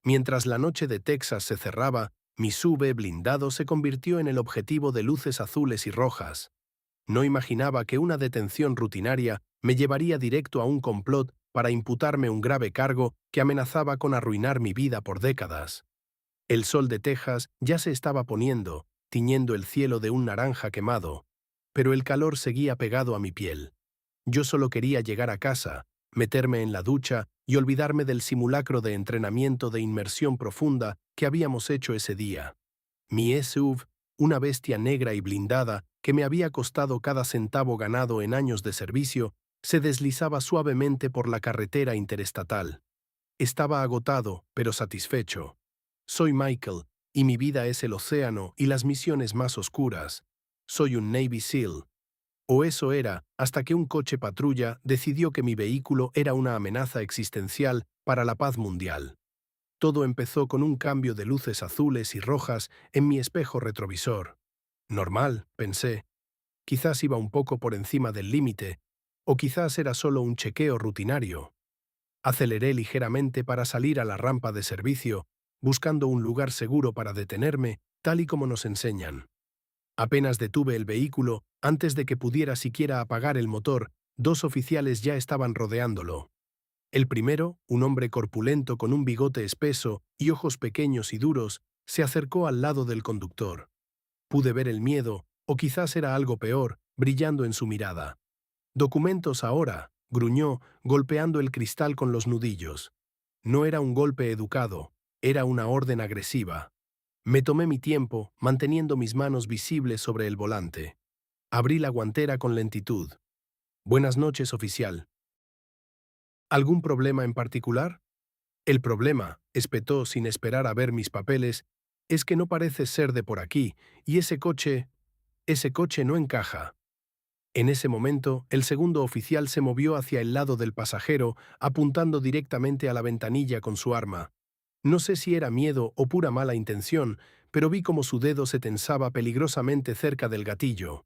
Mientras la noche de Texas se cerraba, mi SUV blindado se convirtió en el objetivo de luces azules y rojas. No imaginaba que una detención rutinaria me llevaría directo a un complot para imputarme un grave cargo que amenazaba con arruinar mi vida por décadas. El sol de Texas ya se estaba poniendo, tiñendo el cielo de un naranja quemado, pero el calor seguía pegado a mi piel. Yo solo quería llegar a casa, meterme en la ducha y olvidarme del simulacro de entrenamiento de inmersión profunda que habíamos hecho ese día. Mi SUV, una bestia negra y blindada que me había costado cada centavo ganado en años de servicio, se deslizaba suavemente por la carretera interestatal. Estaba agotado, pero satisfecho. Soy Michael, y mi vida es el océano y las misiones más oscuras. Soy un Navy SEAL. O eso era, hasta que un coche patrulla decidió que mi vehículo era una amenaza existencial para la paz mundial. Todo empezó con un cambio de luces azules y rojas en mi espejo retrovisor. Normal, pensé. Quizás iba un poco por encima del límite, o quizás era solo un chequeo rutinario. Aceleré ligeramente para salir a la rampa de servicio, buscando un lugar seguro para detenerme, tal y como nos enseñan. Apenas detuve el vehículo, antes de que pudiera siquiera apagar el motor, dos oficiales ya estaban rodeándolo. El primero, un hombre corpulento con un bigote espeso y ojos pequeños y duros, se acercó al lado del conductor. Pude ver el miedo, o quizás era algo peor, brillando en su mirada. «Documentos ahora», gruñó, golpeando el cristal con los nudillos. No era un golpe educado, era una orden agresiva. Me tomé mi tiempo, manteniendo mis manos visibles sobre el volante. Abrí la guantera con lentitud. «Buenas noches, oficial». «¿Algún problema en particular?» «El problema», espetó sin esperar a ver mis papeles, «es que no parece ser de por aquí, y ese coche no encaja». En ese momento, el segundo oficial se movió hacia el lado del pasajero, apuntando directamente a la ventanilla con su arma. No sé si era miedo o pura mala intención, pero vi como su dedo se tensaba peligrosamente cerca del gatillo.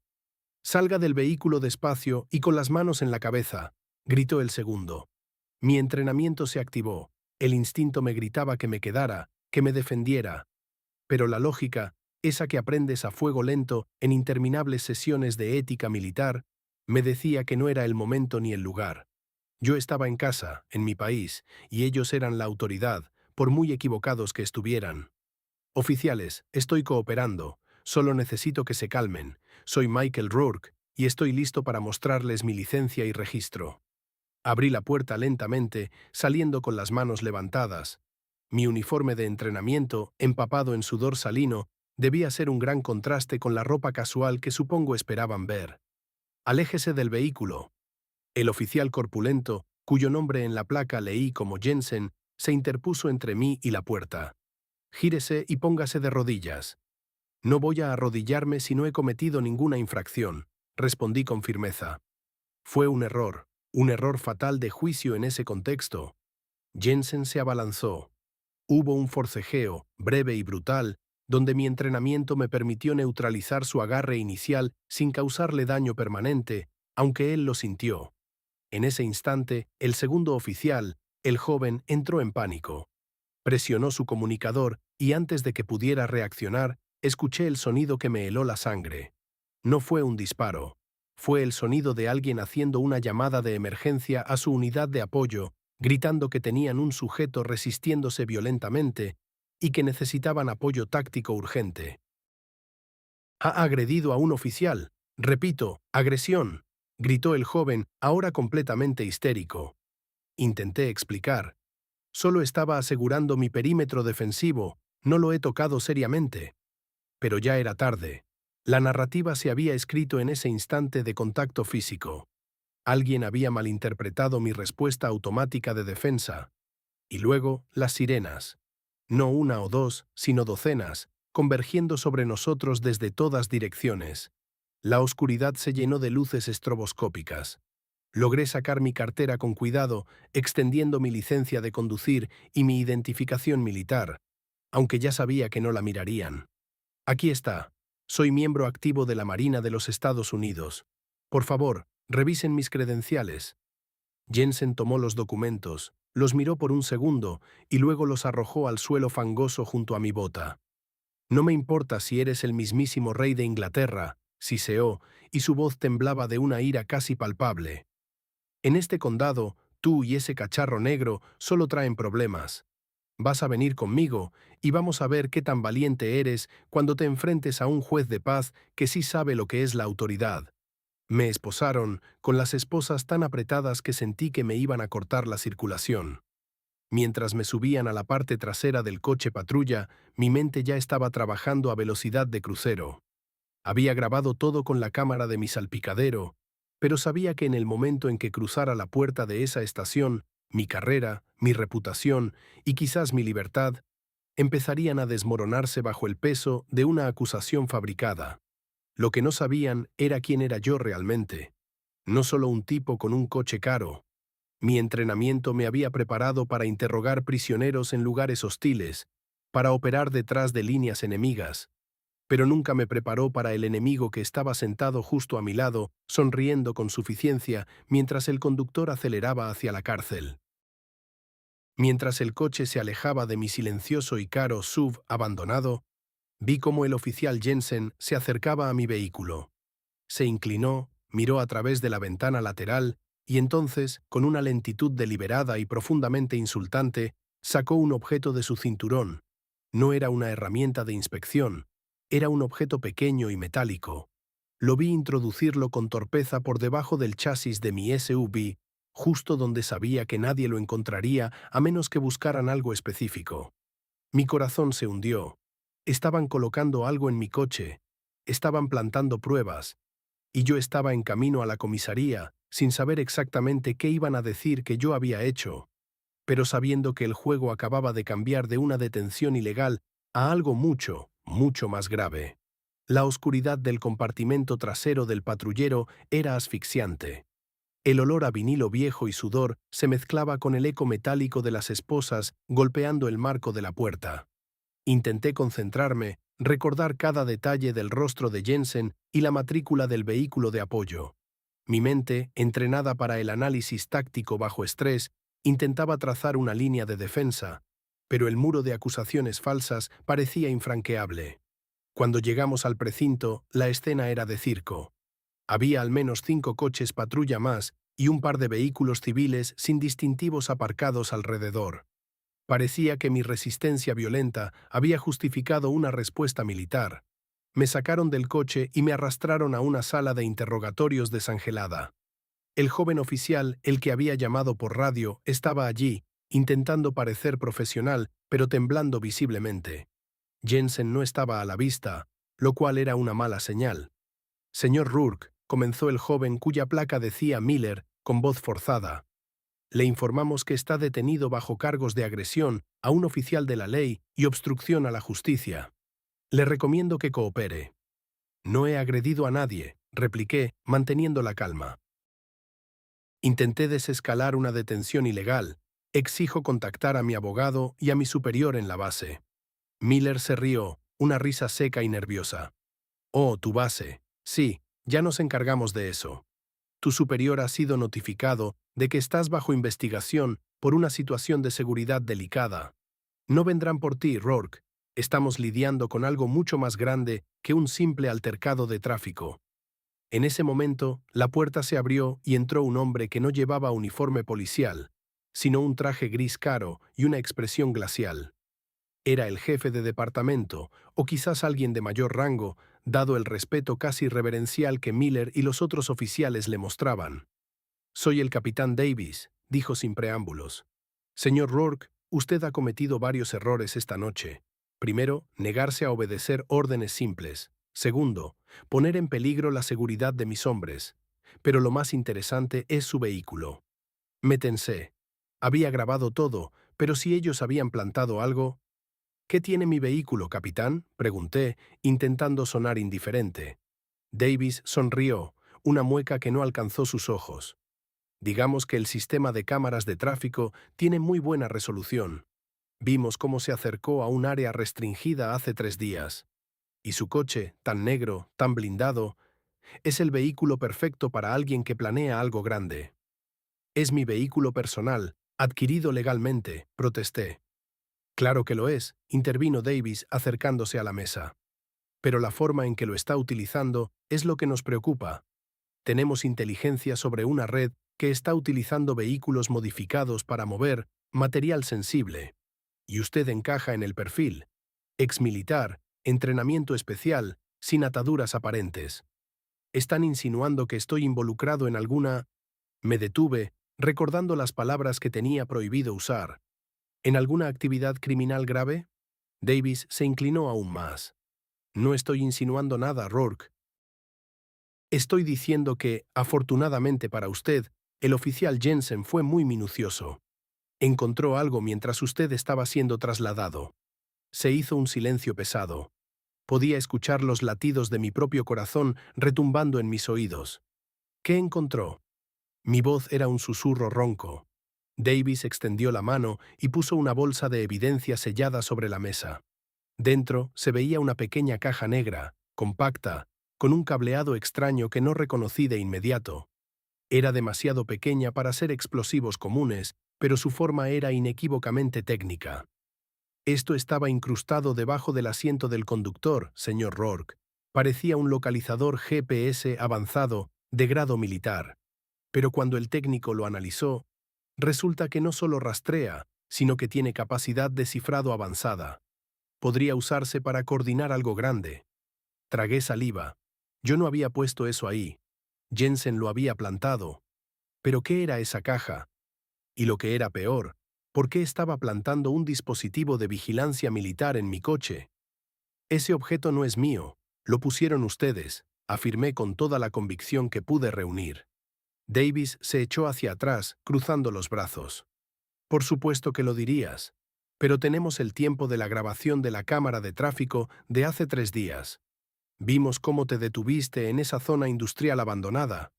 «Salga del vehículo despacio y con las manos en la cabeza», gritó el segundo. Mi entrenamiento se activó. El instinto me gritaba que me quedara, que me defendiera. Pero la lógica, esa que aprendes a fuego lento en interminables sesiones de ética militar, me decía que no era el momento ni el lugar. Yo estaba en casa, en mi país, y ellos eran la autoridad, por muy equivocados que estuvieran. «Oficiales, estoy cooperando. Solo necesito que se calmen. Soy Michael Rourke, y estoy listo para mostrarles mi licencia y registro». Abrí la puerta lentamente, saliendo con las manos levantadas. Mi uniforme de entrenamiento, empapado en sudor salino, debía ser un gran contraste con la ropa casual que supongo esperaban ver. «Aléjese del vehículo». El oficial corpulento, cuyo nombre en la placa leí como Jensen, se interpuso entre mí y la puerta. «Gírese y póngase de rodillas». «No voy a arrodillarme si no he cometido ninguna infracción», respondí con firmeza. Fue un error fatal de juicio en ese contexto. Jensen se abalanzó. Hubo un forcejeo, breve y brutal, donde mi entrenamiento me permitió neutralizar su agarre inicial sin causarle daño permanente, aunque él lo sintió. En ese instante, el segundo oficial, el joven, entró en pánico. Presionó su comunicador y antes de que pudiera reaccionar, escuché el sonido que me heló la sangre. No fue un disparo. Fue el sonido de alguien haciendo una llamada de emergencia a su unidad de apoyo, gritando que tenían un sujeto resistiéndose violentamente y que necesitaban apoyo táctico urgente. «Ha agredido a un oficial. Repito, agresión», gritó el joven, ahora completamente histérico. Intenté explicar. «Solo estaba asegurando mi perímetro defensivo, no lo he tocado seriamente». Pero ya era tarde. La narrativa se había escrito en ese instante de contacto físico. Alguien había malinterpretado mi respuesta automática de defensa. Y luego, las sirenas. No una o dos, sino docenas, convergiendo sobre nosotros desde todas direcciones. La oscuridad se llenó de luces estroboscópicas. Logré sacar mi cartera con cuidado, extendiendo mi licencia de conducir y mi identificación militar, aunque ya sabía que no la mirarían. «Aquí está. Soy miembro activo de la Marina de los Estados Unidos. Por favor, revisen mis credenciales». Jensen tomó los documentos, Los miró por un segundo y luego los arrojó al suelo fangoso junto a mi bota. No me importa si eres el mismísimo rey de Inglaterra, siseó, y su voz temblaba de una ira casi palpable. En este condado, tú y ese cacharro negro solo traen problemas. Vas a venir conmigo y vamos a ver qué tan valiente eres cuando te enfrentes a un juez de paz que sí sabe lo que es la autoridad. Me esposaron, con las esposas tan apretadas que sentí que me iban a cortar la circulación. Mientras me subían a la parte trasera del coche patrulla, mi mente ya estaba trabajando a velocidad de crucero. Había grabado todo con la cámara de mi salpicadero, pero sabía que en el momento en que cruzara la puerta de esa estación, mi carrera, mi reputación y quizás mi libertad empezarían a desmoronarse bajo el peso de una acusación fabricada. Lo que no sabían era quién era yo realmente. No solo un tipo con un coche caro. Mi entrenamiento me había preparado para interrogar prisioneros en lugares hostiles, para operar detrás de líneas enemigas, pero nunca me preparó para el enemigo que estaba sentado justo a mi lado, sonriendo con suficiencia mientras el conductor aceleraba hacia la cárcel. Mientras el coche se alejaba de mi silencioso y caro SUV abandonado, vi cómo el oficial Jensen se acercaba a mi vehículo. Se inclinó, miró a través de la ventana lateral y entonces, con una lentitud deliberada y profundamente insultante, sacó un objeto de su cinturón. No era una herramienta de inspección, era un objeto pequeño y metálico. Lo vi introducirlo con torpeza por debajo del chasis de mi SUV, justo donde sabía que nadie lo encontraría a menos que buscaran algo específico. Mi corazón se hundió. Estaban colocando algo en mi coche. Estaban plantando pruebas. Y yo estaba en camino a la comisaría, sin saber exactamente qué iban a decir que yo había hecho, pero sabiendo que el juego acababa de cambiar de una detención ilegal a algo mucho, mucho más grave. La oscuridad del compartimento trasero del patrullero era asfixiante. El olor a vinilo viejo y sudor se mezclaba con el eco metálico de las esposas golpeando el marco de la puerta. Intenté concentrarme, recordar cada detalle del rostro de Jensen y la matrícula del vehículo de apoyo. Mi mente, entrenada para el análisis táctico bajo estrés, intentaba trazar una línea de defensa, pero el muro de acusaciones falsas parecía infranqueable. Cuando llegamos al precinto, la escena era de circo. Había al menos 5 coches patrulla más y un par de vehículos civiles sin distintivos aparcados alrededor. Parecía que mi resistencia violenta había justificado una respuesta militar. Me sacaron del coche y me arrastraron a una sala de interrogatorios desangelada. El joven oficial, el que había llamado por radio, estaba allí, intentando parecer profesional, pero temblando visiblemente. Jensen no estaba a la vista, lo cual era una mala señal. Señor Rourke, comenzó el joven cuya placa decía Miller, con voz forzada. Le informamos que está detenido bajo cargos de agresión a un oficial de la ley y obstrucción a la justicia. Le recomiendo que coopere. No he agredido a nadie, repliqué, manteniendo la calma. Intenté desescalar una detención ilegal. Exijo contactar a mi abogado y a mi superior en la base. Miller se rió, una risa seca y nerviosa. Oh, tu base. Sí, ya nos encargamos de eso. Tu superior ha sido notificado de que estás bajo investigación por una situación de seguridad delicada. No vendrán por ti, Rourke. Estamos lidiando con algo mucho más grande que un simple altercado de tráfico. En ese momento, la puerta se abrió y entró un hombre que no llevaba uniforme policial, sino un traje gris caro y una expresión glacial. Era el jefe de departamento, o quizás alguien de mayor rango, dado el respeto casi reverencial que Miller y los otros oficiales le mostraban. Soy el capitán Davis, dijo sin preámbulos. Señor Rourke, usted ha cometido varios errores esta noche. Primero, negarse a obedecer órdenes simples. Segundo, poner en peligro la seguridad de mis hombres. Pero lo más interesante es su vehículo. Métense. Había grabado todo, pero si ellos habían plantado algo... ¿Qué tiene mi vehículo, capitán?, pregunté, intentando sonar indiferente. Davis sonrió, una mueca que no alcanzó sus ojos. Digamos que el sistema de cámaras de tráfico tiene muy buena resolución. Vimos cómo se acercó a un área restringida hace 3 días. Y su coche, tan negro, tan blindado, es el vehículo perfecto para alguien que planea algo grande. Es mi vehículo personal, Adquirido legalmente, protesté. Claro que lo es, intervino Davis acercándose a la mesa. Pero la forma en que lo está utilizando es lo que nos preocupa. Tenemos inteligencia sobre una red que está utilizando vehículos modificados para mover material sensible. Y usted encaja en el perfil. Exmilitar, entrenamiento especial, sin ataduras aparentes. Están insinuando que estoy involucrado en alguna... Me detuve, recordando las palabras que tenía prohibido usar. ¿En alguna actividad criminal grave? Davis se inclinó aún más. No estoy insinuando nada, Rourke. Estoy diciendo que, afortunadamente para usted, el oficial Jensen fue muy minucioso. Encontró algo mientras usted estaba siendo trasladado. Se hizo un silencio pesado. Podía escuchar los latidos de mi propio corazón retumbando en mis oídos. ¿Qué encontró? Mi voz era un susurro ronco. Davis extendió la mano y puso una bolsa de evidencia sellada sobre la mesa. Dentro se veía una pequeña caja negra, compacta, con un cableado extraño que no reconocí de inmediato. Era demasiado pequeña para ser explosivos comunes, pero su forma era inequívocamente técnica. Esto estaba incrustado debajo del asiento del conductor, señor Rourke. Parecía un localizador GPS avanzado, de grado militar. Pero cuando el técnico lo analizó, resulta que no solo rastrea, sino que tiene capacidad de cifrado avanzada. Podría usarse para coordinar algo grande. Tragué saliva. Yo no había puesto eso ahí. Jensen lo había plantado. ¿Pero qué era esa caja? Y lo que era peor, ¿por qué estaba plantando un dispositivo de vigilancia militar en mi coche? Ese objeto no es mío, lo pusieron ustedes, afirmé con toda la convicción que pude reunir. Davis se echó hacia atrás, cruzando los brazos. Por supuesto que lo dirías, pero tenemos el tiempo de la grabación de la cámara de tráfico de hace 3 días. Vimos cómo te detuviste en esa zona industrial abandonada,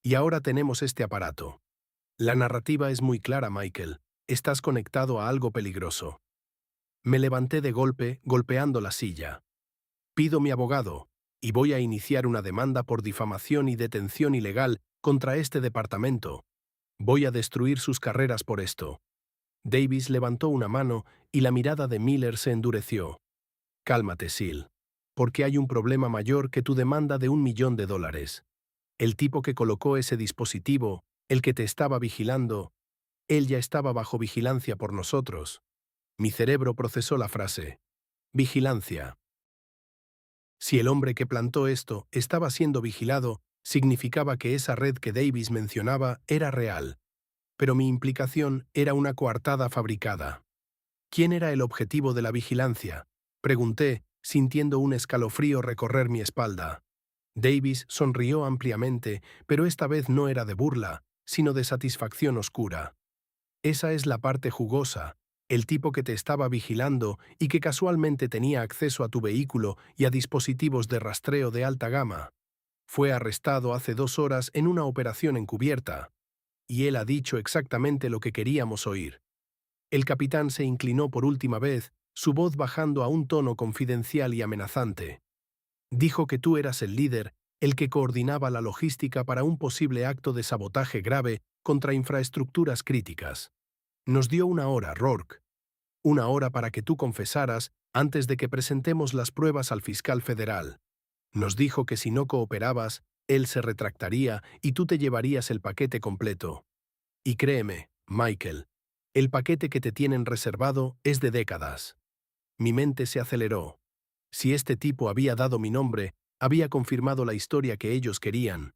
y ahora tenemos este aparato. La narrativa es muy clara, Michael. Estás conectado a algo peligroso. Me levanté de golpe, golpeando la silla. Pido mi abogado, y voy a iniciar una demanda por difamación y detención ilegal contra este departamento. Voy a destruir sus carreras por esto. Davis levantó una mano y la mirada de Miller se endureció. Cálmate, Sil. Porque hay un problema mayor que tu demanda de $1.000.000. El tipo que colocó ese dispositivo, el que te estaba vigilando, él ya estaba bajo vigilancia por nosotros. Mi cerebro procesó la frase. Vigilancia. Si el hombre que plantó esto estaba siendo vigilado, significaba que esa red que Davis mencionaba era real. Pero mi implicación era una coartada fabricada. ¿Quién era el objetivo de la vigilancia? Pregunté, sintiendo un escalofrío recorrer mi espalda. Davis sonrió ampliamente, pero esta vez no era de burla, sino de satisfacción oscura. Esa es la parte jugosa, el tipo que te estaba vigilando y que casualmente tenía acceso a tu vehículo y a dispositivos de rastreo de alta gama. Fue arrestado hace 2 horas en una operación encubierta. Y él ha dicho exactamente lo que queríamos oír. El capitán se inclinó por última vez, su voz bajando a un tono confidencial y amenazante. Dijo que tú eras el líder, el que coordinaba la logística para un posible acto de sabotaje grave contra infraestructuras críticas. Nos dio 1 hora, Rourke. 1 hora para que tú confesaras antes de que presentemos las pruebas al fiscal federal. Nos dijo que si no cooperabas, él se retractaría y tú te llevarías el paquete completo. Y créeme, Michael, el paquete que te tienen reservado es de décadas. Mi mente se aceleró. Si este tipo había dado mi nombre, había confirmado la historia que ellos querían.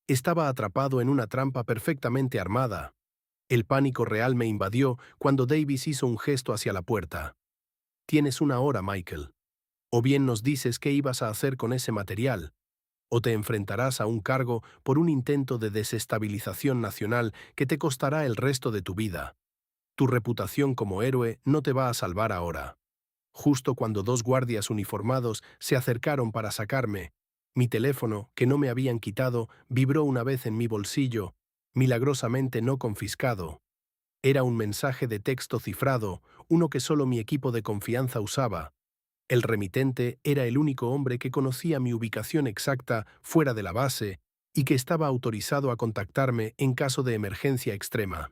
Estaba atrapado en una trampa perfectamente armada. El pánico real me invadió cuando Davis hizo un gesto hacia la puerta. Tienes 1 hora, Michael. O bien nos dices qué ibas a hacer con ese material, o te enfrentarás a un cargo por un intento de desestabilización nacional que te costará el resto de tu vida. Tu reputación como héroe no te va a salvar ahora. Justo cuando 2 guardias uniformados se acercaron para sacarme, mi teléfono, que no me habían quitado, vibró una vez en mi bolsillo, milagrosamente no confiscado. Era un mensaje de texto cifrado, uno que solo mi equipo de confianza usaba. El remitente era el único hombre que conocía mi ubicación exacta fuera de la base y que estaba autorizado a contactarme en caso de emergencia extrema.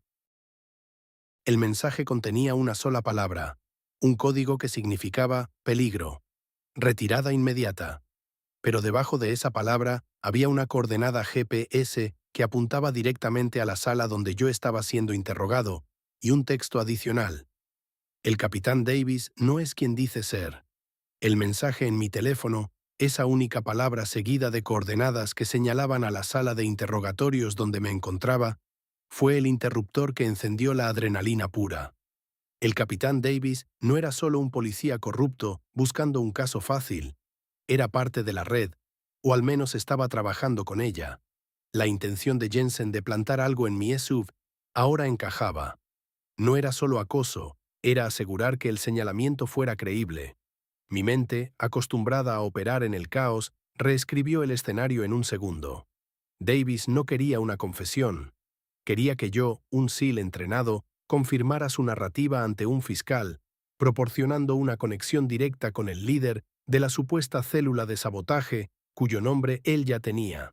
El mensaje contenía una sola palabra, un código que significaba peligro, retirada inmediata. Pero debajo de esa palabra había una coordenada GPS que apuntaba directamente a la sala donde yo estaba siendo interrogado, y un texto adicional. El capitán Davis no es quien dice ser. El mensaje en mi teléfono, esa única palabra seguida de coordenadas que señalaban a la sala de interrogatorios donde me encontraba, fue el interruptor que encendió la adrenalina pura. El capitán Davis no era solo un policía corrupto buscando un caso fácil. Era parte de la red, o al menos estaba trabajando con ella. La intención de Jensen de plantar algo en mi SUV ahora encajaba. No era solo acoso, era asegurar que el señalamiento fuera creíble. Mi mente, acostumbrada a operar en el caos, reescribió el escenario en un segundo. Davis no quería una confesión. Quería que yo, un SEAL entrenado, confirmara su narrativa ante un fiscal, proporcionando una conexión directa con el líder de la supuesta célula de sabotaje, cuyo nombre él ya tenía.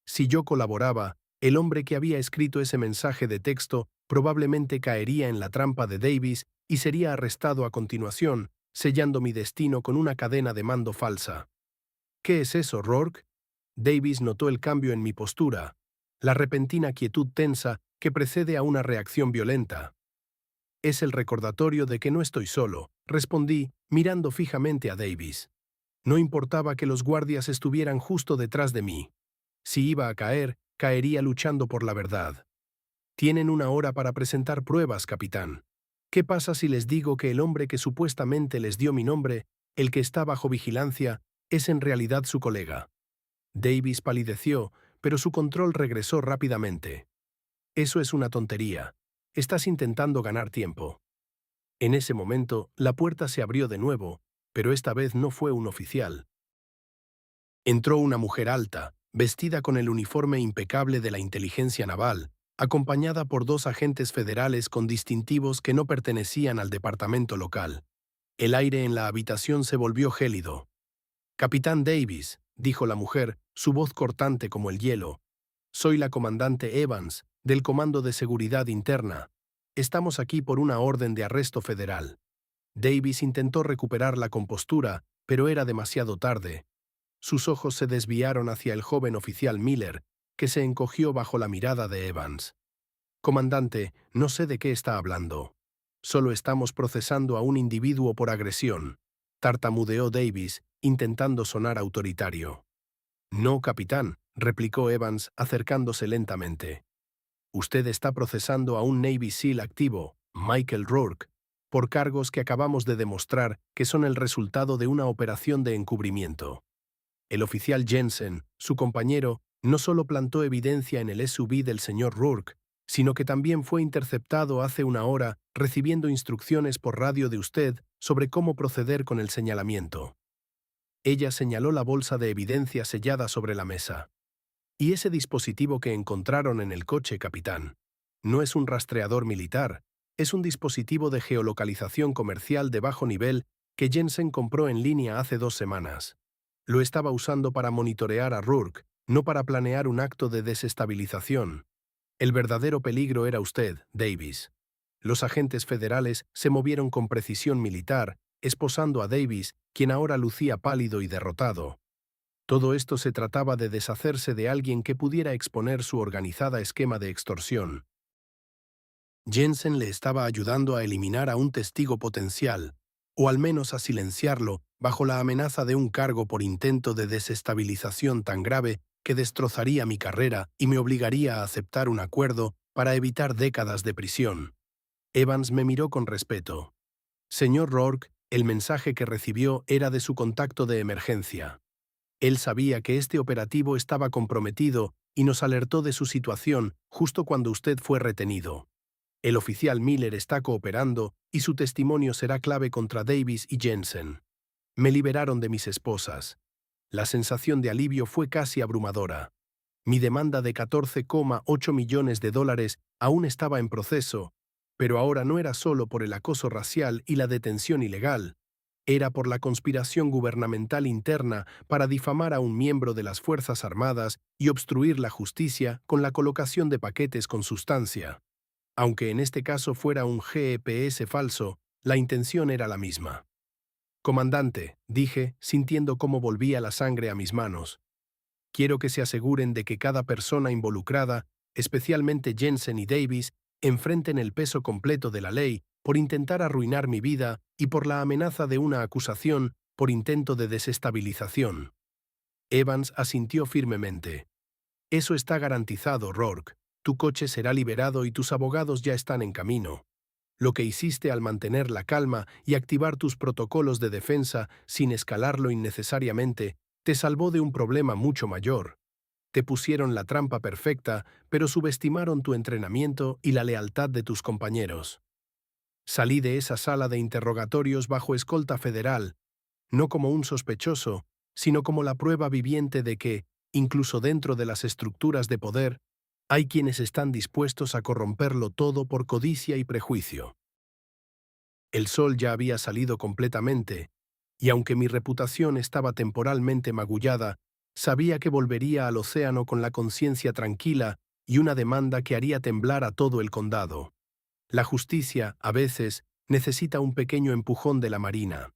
Si yo colaboraba, el hombre que había escrito ese mensaje de texto probablemente caería en la trampa de Davis y sería arrestado a continuación, sellando mi destino con una cadena de mando falsa. ¿Qué es eso, Rourke? Davis notó el cambio en mi postura, la repentina quietud tensa que precede a una reacción violenta. Es el recordatorio de que no estoy solo, respondí, mirando fijamente a Davis. No importaba que los guardias estuvieran justo detrás de mí. Si iba a caer, caería luchando por la verdad. Tienen una hora para presentar pruebas, capitán. ¿Qué pasa si les digo que el hombre que supuestamente les dio mi nombre, el que está bajo vigilancia, es en realidad su colega? Davis palideció, pero su control regresó rápidamente. Eso es una tontería. Estás intentando ganar tiempo. En ese momento, la puerta se abrió de nuevo, pero esta vez no fue un oficial. Entró una mujer alta, vestida con el uniforme impecable de la inteligencia naval, acompañada por dos agentes federales con distintivos que no pertenecían al departamento local. El aire en la habitación se volvió gélido. «Capitán Davis», dijo la mujer, su voz cortante como el hielo. «Soy la comandante Evans, del Comando de Seguridad Interna. Estamos aquí por una orden de arresto federal». Davis intentó recuperar la compostura, pero era demasiado tarde. Sus ojos se desviaron hacia el joven oficial Miller, que se encogió bajo la mirada de Evans. «Comandante, no sé de qué está hablando. Solo estamos procesando a un individuo por agresión», tartamudeó Davis, intentando sonar autoritario. «No, capitán», replicó Evans, acercándose lentamente. «Usted está procesando a un Navy SEAL activo, Michael Rourke, por cargos que acabamos de demostrar que son el resultado de una operación de encubrimiento». El oficial Jensen, su compañero, no solo plantó evidencia en el SUV del señor Rourke, sino que también fue interceptado hace una hora recibiendo instrucciones por radio de usted sobre cómo proceder con el señalamiento. Ella señaló la bolsa de evidencia sellada sobre la mesa. «¿Y ese dispositivo que encontraron en el coche, capitán? No es un rastreador militar, es un dispositivo de geolocalización comercial de bajo nivel que Jensen compró en línea hace 2 semanas. Lo estaba usando para monitorear a Rourke, no para planear un acto de desestabilización. El verdadero peligro era usted, Davis». Los agentes federales se movieron con precisión militar, esposando a Davis, quien ahora lucía pálido y derrotado. Todo esto se trataba de deshacerse de alguien que pudiera exponer su organizada esquema de extorsión. Jensen le estaba ayudando a eliminar a un testigo potencial, o al menos a silenciarlo, bajo la amenaza de un cargo por intento de desestabilización tan grave que destrozaría mi carrera y me obligaría a aceptar un acuerdo para evitar décadas de prisión. Evans me miró con respeto. «Señor Rourke, el mensaje que recibió era de su contacto de emergencia. Él sabía que este operativo estaba comprometido y nos alertó de su situación justo cuando usted fue retenido. El oficial Miller está cooperando y su testimonio será clave contra Davis y Jensen. Me liberaron de mis esposas. La sensación de alivio fue casi abrumadora. Mi demanda de 14,8 millones de dólares aún estaba en proceso, pero ahora no era solo por el acoso racial y la detención ilegal. Era por la conspiración gubernamental interna para difamar a un miembro de las Fuerzas Armadas y obstruir la justicia con la colocación de paquetes con sustancia. Aunque en este caso fuera un GPS falso, la intención era la misma. Comandante, dije, sintiendo cómo volvía la sangre a mis manos. Quiero que se aseguren de que cada persona involucrada, especialmente Jensen y Davis, enfrenten el peso completo de la ley por intentar arruinar mi vida y por la amenaza de una acusación por intento de desestabilización. Evans asintió firmemente. Eso está garantizado, Rourke. Tu coche será liberado y tus abogados ya están en camino. Lo que hiciste al mantener la calma y activar tus protocolos de defensa sin escalarlo innecesariamente te salvó de un problema mucho mayor. Te pusieron la trampa perfecta, pero subestimaron tu entrenamiento y la lealtad de tus compañeros. Salí de esa sala de interrogatorios bajo escolta federal, no como un sospechoso, sino como la prueba viviente de que, incluso dentro de las estructuras de poder, hay quienes están dispuestos a corromperlo todo por codicia y prejuicio. El sol ya había salido completamente, y aunque mi reputación estaba temporalmente magullada, sabía que volvería al océano con la conciencia tranquila y una demanda que haría temblar a todo el condado. La justicia, a veces, necesita un pequeño empujón de la marina.